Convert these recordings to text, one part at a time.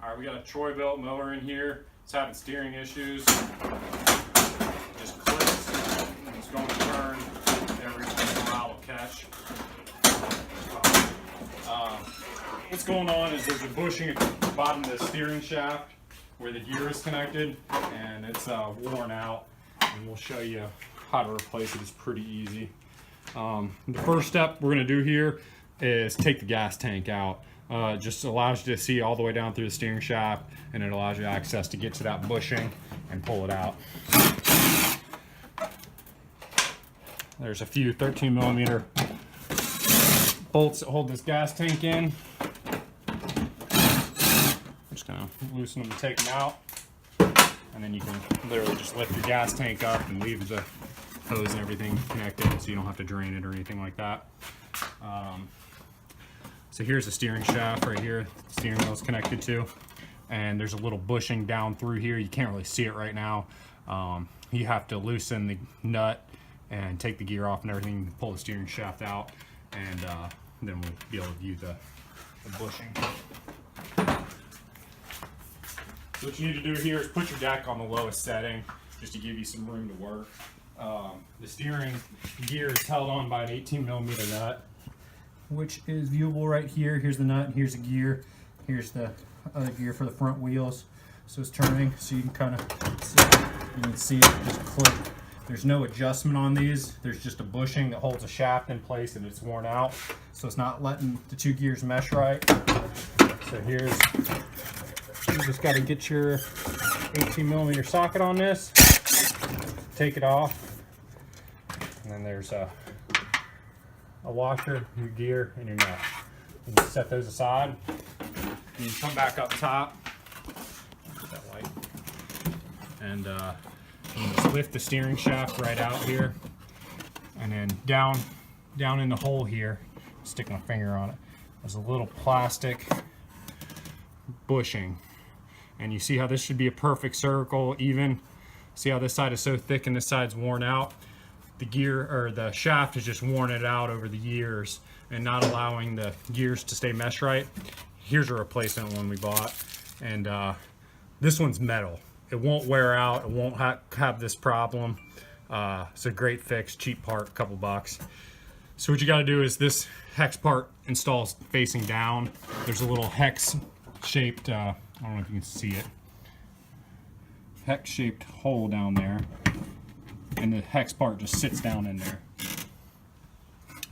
Alright, we got a Bilt Mower in here. It's having steering issues. Just clicks. It's going to turn. Every once in a while will catch. What's going on is there's a bushing at the bottom of the steering shaft where the gear is connected, and it's worn out. And we'll show you how to replace it. It's pretty easy. The first step we're going to do here is take the gas tank out. Just allows you to see all the way down through the steering shaft, and it allows you access to get to that bushing and pull it out. There's a few 13mm bolts that hold this gas tank in. I'm just gonna loosen them and take them out, and then you can literally just lift your gas tank up and leave the hose and everything connected, so you don't have to drain it or anything like that. So here's the steering shaft right here, the steering wheel is connected to, and there's a little bushing down through here. You can't really see it right now. You have to loosen the nut and take the gear off and everything to pull the steering shaft out, and then we'll be able to view the bushing. So what you need to do here is put your deck on the lowest setting just to give you some room to work. The steering gear is held on by an 18mm nut, which is viewable right here. Here's the nut, here's the gear, here's the other gear for the front wheels. So it's turning, so you can kind of see, you can see it just click. There's no adjustment on these. There's just a bushing that holds a shaft in place, and it's worn out, so it's not letting the two gears mesh right. So here's, you just got to get your 18mm socket on this, take it off, and then there's a washer, your gear, and your nut. You can set those aside, and you come back up top, get that light, and you just lift the steering shaft right out here, and then down in the hole here, stick my finger on it, there's a little plastic bushing, and you see how this should be a perfect circle, even. See how this side is so thick and this side's worn out? The gear, or the shaft, has just worn it out over the years and not allowing the gears to stay mesh right. Here's a replacement one we bought, and this one's metal. It won't wear out, it won't have this problem. It's a great fix, cheap part, a couple bucks. So what you gotta do is this hex part installs facing down. There's a little hex shaped, I don't know if you can see it, hex shaped hole down there, and the hex part just sits down in there.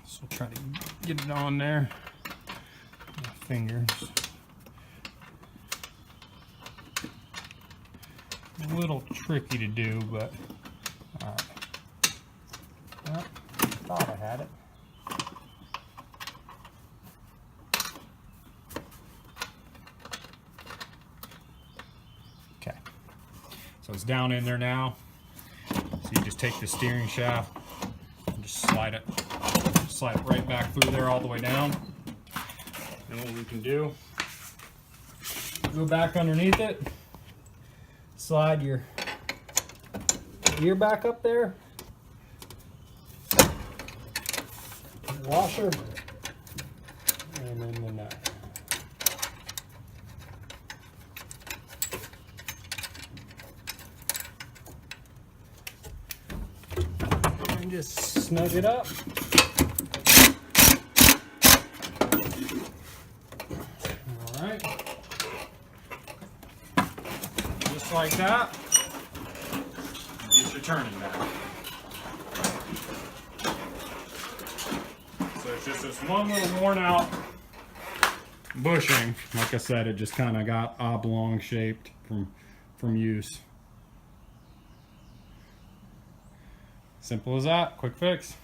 So try to get it on there. My fingers. A little tricky to do, but alright. Well, I thought I had it. Okay. So it's down in there now. So you just take the steering shaft and just slide it right back through there all the way down. And what we can do, go back underneath it, slide your gear back up there, washer, and then the nut. And just snug it up. All right. Just like that. Get your turning back. So it's just this one little worn out bushing. Like I said, it just kind of got oblong shaped from use. Simple as that, quick fix.